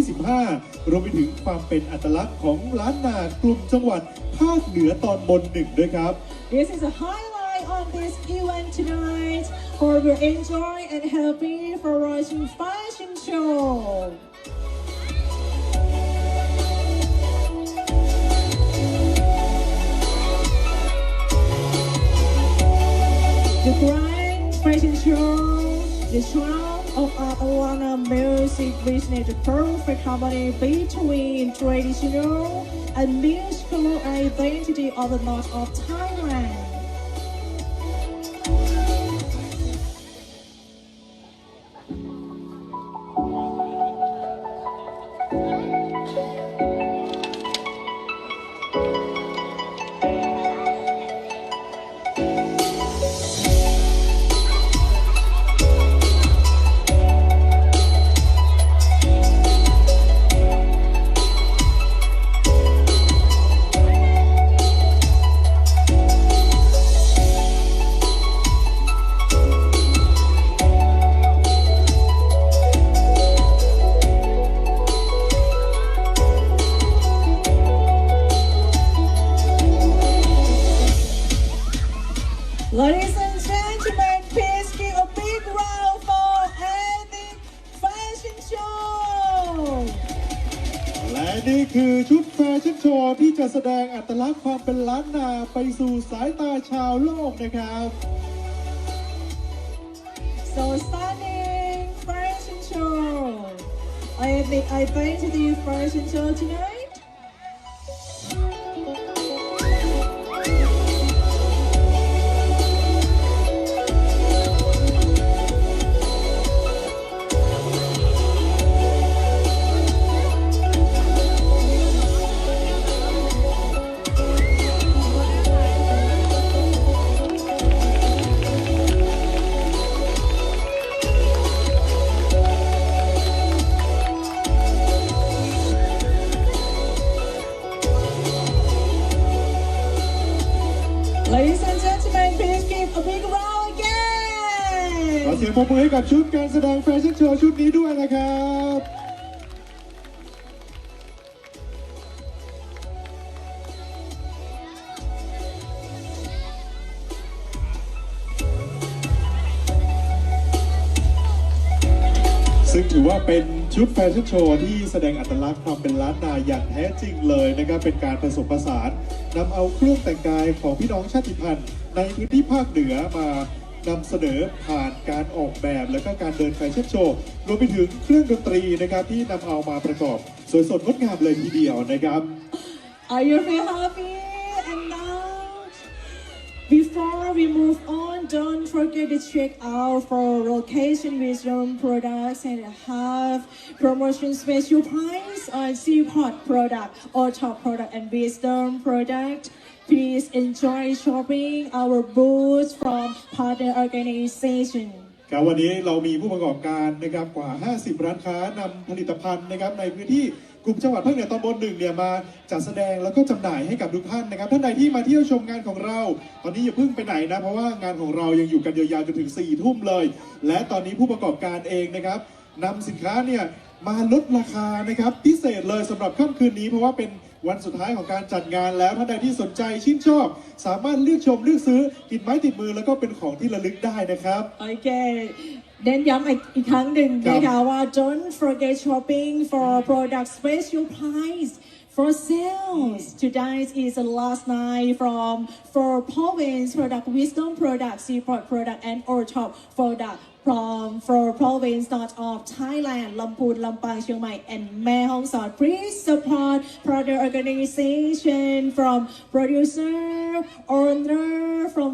[SPEAKER 4] 2025 รวมไปถึงความเป็นอัตลักษณ์ของล้านนากลุ่มจังหวัดภาคเหนือตอนบนหนึ่งด้วยครับ
[SPEAKER 5] This is a highlight on this event tonight. Hope you enjoy and happy for watching fashion show. The grand fashion show, the charm of our Atlanta music business, the perfect harmony between traditional and musical identity of the north of Thailand. Ladies and gentlemen, please give a big round for Ethnic Fashion Show.
[SPEAKER 4] และนี่คือชุดแฟชั่นโชว์ที่จะแสดงอัตลักษณ์ความเป็นล้านนาไปสู่สายตาชาวโลกนะครับ
[SPEAKER 5] So stunning fashion show. Ethnic identity fashion show tonight. Ladies and gentlemen, please give a big round
[SPEAKER 4] ขอ
[SPEAKER 5] again.
[SPEAKER 4] เสียงปรบมือให้กับชุดการแสดงแฟชั่นโชว์ชุดนี้ด้วยนะครับ ซึ่งถือว่าเป็นชุดแฟชั่นโชว์ที่แสดงอัตลักษณ์ความเป็นล้านนาอย่างแท้จริงเลยนะครับเป็นการผสมผสานนำเอาเครื่องแต่งกายของพี่น้องชาติพันธุ์ในพื้นที่ภาคเหนือมานำเสนอผ่านการออกแบบและก็การเดินแฟชั่นโชว์รวมไปถึงเครื่องดนตรีนะครับที่นำเอามาประกอบสวยสดงดงามเลยทีเดียวนะครับ
[SPEAKER 5] Are you feel happy? And now, before we move on, don't forget to check out for location wisdom products and have promotion special price on Seaport product or top product and wisdom product. Please enjoy shopping our booths from partner organization.
[SPEAKER 4] ครับวันนี้เรามีผู้ประกอบการนะครับกว่า 50 ร้านค้านำผลิตภัณฑ์นะครับในพื้นที่กลุ่มจังหวัดภาคเหนือตอนบนหนึ่งเนี่ยมาจัดแสดงแล้วก็จำหน่ายให้กับทุกท่านนะครับท่านใดที่มาเที่ยวชมงานของเรา ตอนนี้อย่าเพิ่งไปไหนนะเพราะว่างานของเรายังอยู่กันยาวๆจนถึง 4 ทุ่มเลย และตอนนี้ผู้ประกอบการเองนะครับนำสินค้าเนี่ยมาลดราคานะครับพิเศษเลยสำหรับค่ำคืนนี้เพราะว่าเป็นวันสุดท้ายของการจัดงานแล้วท่านใดที่สนใจชื่นชอบ สามารถเลือกชมเลือกซื้อติดไม้ติดมือแล้วก็เป็นของที่ระลึกได้นะครับ
[SPEAKER 5] Okay. เน้นย้ำอีกครั้งหนึ่งนะคะว่า don't forget shopping for product special price for sales. Today is the last night from for province product, wisdom product, seaport product, and all top product from for province north of Thailand, Lamphun, Lampang, Chiang Mai, and Mae Hong Son. Please support product organization from producer, owner from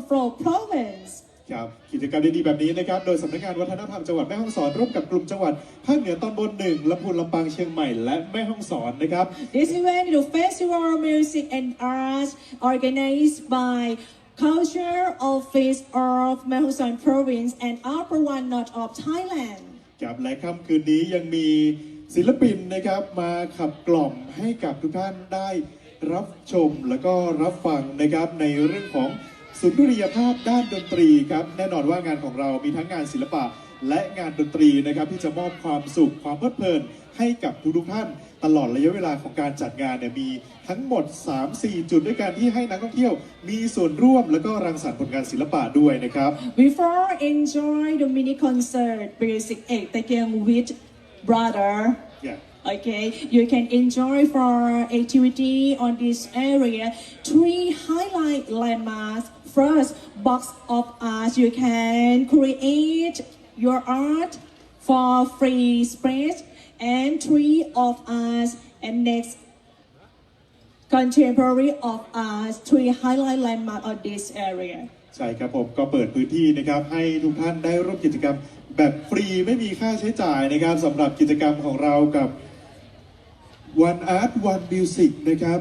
[SPEAKER 5] province.
[SPEAKER 4] ครับกิจกรรมดีๆแบบนี้นะครับโดยสำนักงานวัฒนธรรมจังหวัดแม่ฮ่องสอนร่วมกับกลุ่มจังหวัดภาคเหนือตอนบน1ลำพูนลำปางเชียงใหม่และแม่ฮ่องสอนนะครับ
[SPEAKER 5] This event is a festival of music and arts organized by Culture Office of Mae Hong Son Province and Upper One North of Thailand.
[SPEAKER 4] ครับและค่ำคืนนี้ยังมีศิลปินนะครับมาขับกล่อมให้กับทุกท่านได้รับชมแล้วก็รับฟังนะครับในเรื่องของสุนทรียภาพด้านดนตรีครับแน่นอนว่างานของเรามีทั้งงานศิลปะและงานดนตรีนะครับที่จะมอบความสุขความเพลิดเพลินให้กับทุกท่านตลอดระยะเวลาของการจัดงานเนี่ยมีทั้งหมด 3-4 จุดด้วยกันที่ให้นักท่องเที่ยวมีส่วนร่วมแล้วก็รังสรรค์ผลงานศิลปะด้วยนะครับ
[SPEAKER 5] Before enjoy the mini concert Basic 8 Taekyeong with brother. Okay, you can enjoy for activity on this area. 3 highlight landmarks. First, box of art. You can create your art for free space. And 3 of art. And next, contemporary of art. 3 highlight landmark on this area.
[SPEAKER 4] ใช่ครับผมก็เปิดพื้นที่นะครับให้ทุกท่านได้ร่วมกิจกรรมแบบฟรีไม่มีค่าใช้จ่ายนะครับสำหรับกิจกรรมของเรากับ One Art One Music นะครับ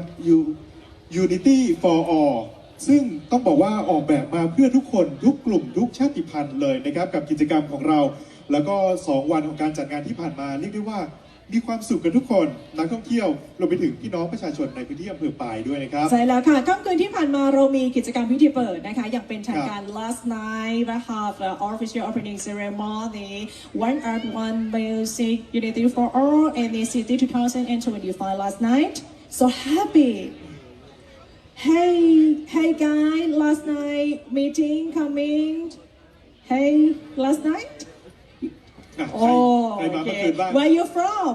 [SPEAKER 4] Unity for All ซึ่งต้องบอกว่าออกแบบมาเพื่อทุกคนทุกกลุ่มทุกชาติพันธุ์เลยนะครับกับกิจกรรมของเราแล้วก็2วันของการจัดงานที่ผ่านมาเรียกได้ว่ามีความสุขกันทุกคนนักท่องเที่ยวรวมไปถึงพี่น้องประชาชนในพื้นที่อำเภอปายด้วยนะครับ
[SPEAKER 5] ใช่แล้วค่ะค่ำคืนที่ผ่านมาเรามีกิจกรรมพิธีเปิดนะคะอย่างเป็นทางการ last night we have the official opening ceremony One Art One Music Unity for All NACT 2025 last night so happy hey guys last night meeting coming hey last night
[SPEAKER 4] ใครมาเมื่อคืนบ้าง
[SPEAKER 5] Where you from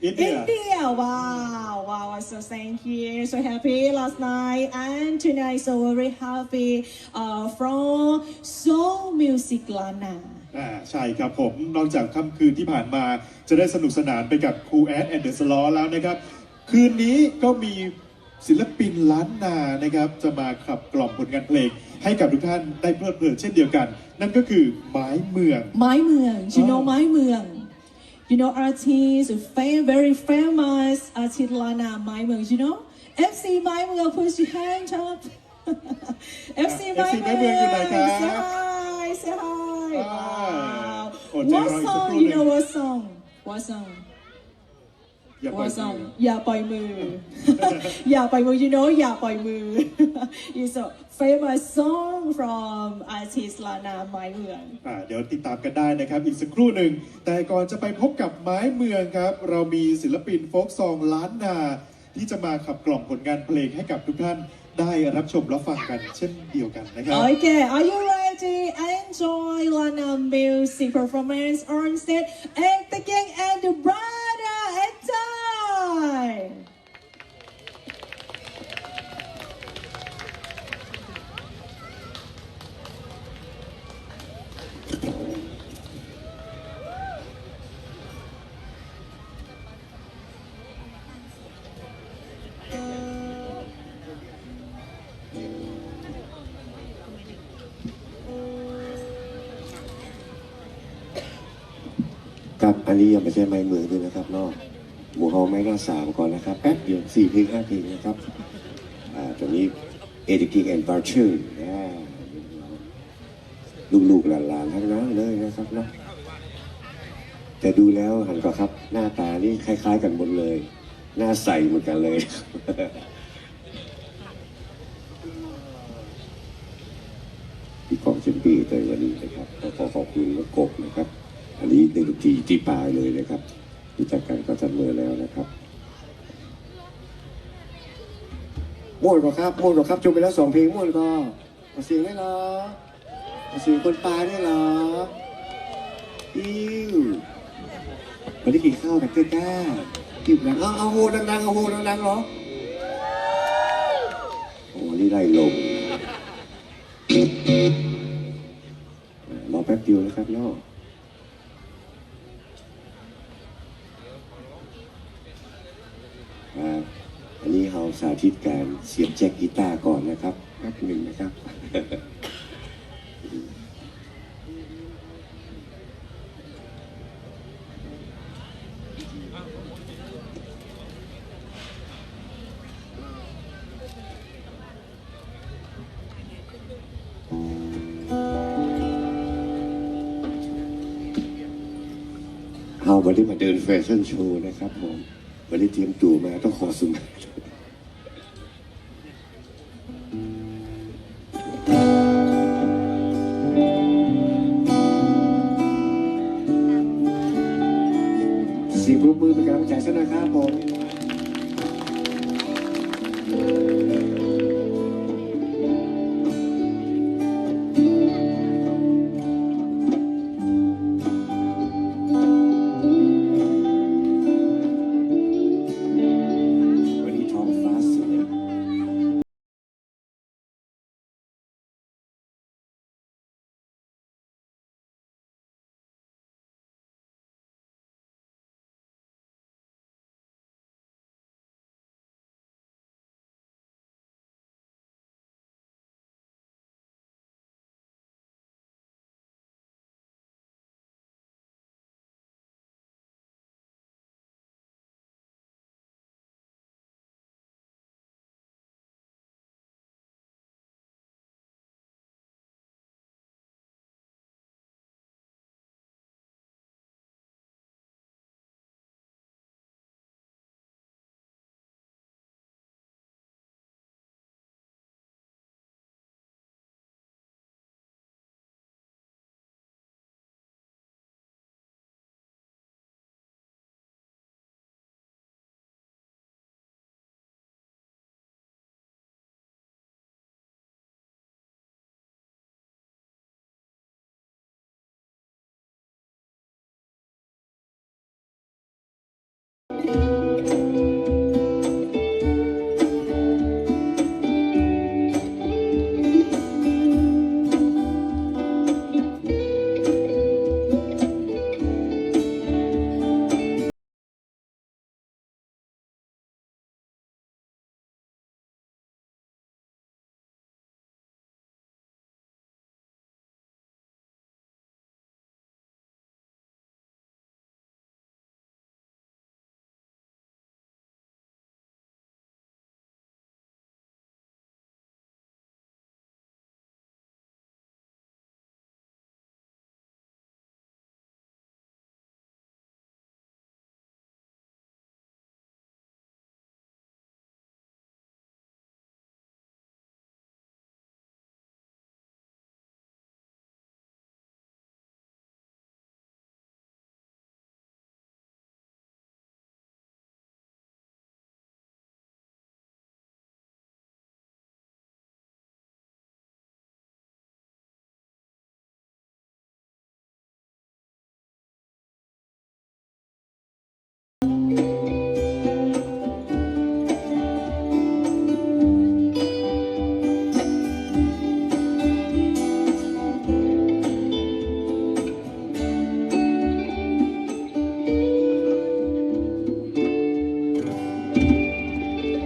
[SPEAKER 4] India
[SPEAKER 5] wow so thank you so happy last night and tonight so very happy from Soul Music Lana
[SPEAKER 4] ใช่ครับผมนอกจากค่ำคืนที่ผ่านมาจะได้สนุกสนานไปกับครูแอดแอนเดอร์สลอแล้วนะครับคืนนี้ก็มีศิลปินล้านนานะครับจะมาขับกล่อมผลงานเพลงให้กับทุกท่านได้เพลิดเพลินเช่นเดียวกันนั่นก็คือไม้เมือง
[SPEAKER 5] you know ไม้เมือง you know artist very famous artist Lana ไม้เมือง you know FC ไม้เมือง put your hand up FC ไม้เมือง
[SPEAKER 4] อยู่ไหนครับ
[SPEAKER 5] say hi wow
[SPEAKER 4] อดใจรอ
[SPEAKER 5] what
[SPEAKER 4] อีกสัก
[SPEAKER 5] song
[SPEAKER 4] ครู่
[SPEAKER 5] you
[SPEAKER 4] หนึ่ง
[SPEAKER 5] know what song
[SPEAKER 4] อย่าปล่อย
[SPEAKER 5] What
[SPEAKER 4] มือ
[SPEAKER 5] song อย่าปล่อยมือ อย่าปล่อยมือ you know อย่าปล่อยมือ it's a famous song from artist Lana ไม้เมือง
[SPEAKER 4] เดี๋ยวติดตามกันได้นะครับอีกสักครู่หนึ่งแต่ก่อนจะไปพบกับไม้เมืองครับเรามีศิลปินโฟล์กซองล้านนาที่จะมาขับกล่อมผลงานเพลงให้กับทุกท่านได้รับชมรับฟังกันเช่นเดียวกันนะครับ
[SPEAKER 5] Okay are you ready enjoy Lana music performance on stage and the gang and the brother and time
[SPEAKER 6] ครับอันนี้ยังไม่ใช่ไม้เมืองด้วยนะครับเนาะหมูเฮาไม้ละ3ก่อนนะครับแป๊บเดียว4 เพลง 5 เพลงนะครับตอนนี้เอติกิงแอนด์บาร์ชื่อลูกๆหลานๆทั้งนั้นเลยนะครับเนาะแต่ดูแล้วหันก็ครับหน้าตานี่คล้ายๆกันหมดเลยหน้าใสเหมือนกันเลย ที่กองเชมปี้ในวันนี้นะครับขอขอบคุณกบนะครับอันนี้ในดนตรีที่ปลายเลยนะครับรู้จักกันก็จัดมือแล้วนะครับม่วนกว่าครับจบไปแล้ว2 เพลงม่วนก็ขอเสียงได้เหรอขอเสียงคนปลายได้เหรอวันนี้กินข้าวแบบกล้ากินดังเอาโหดังๆเอาโหดังๆเหรอโอ้นี่ได้ลมรอแป๊บเดียวนะครับเนาะอันนี้เราสาธิตการเสียบแจ็คกีตาร์ก่อนนะครับแป๊บหนึ่งนะครับ วันนี้มาเดินแฟชั่นโชว์นะครับผมวันนี้เตรียมตัวมาต้องขอสมัครเสียงปรบมือเป็นกำลังใจสักหน่อยครับผม วันนี้ท้องฟ้าสวย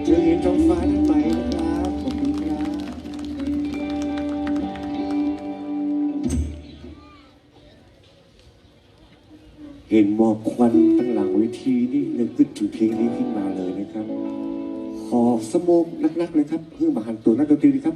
[SPEAKER 6] เจอเห็นท้องฟ้าได้ไหมนะครับขอบคุณครับ เห็นหมอกควันตั้งหลังเวทีนี่นึกถึงเพลงนี้ขึ้นมาเลยนะครับ ขอสโมกนักๆเลยครับเพื่อมาหันตัวนักดนตรีครับ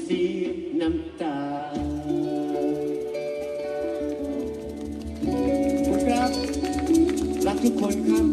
[SPEAKER 6] สีน้ำตาขอบคุณครับรักทุกคนครับ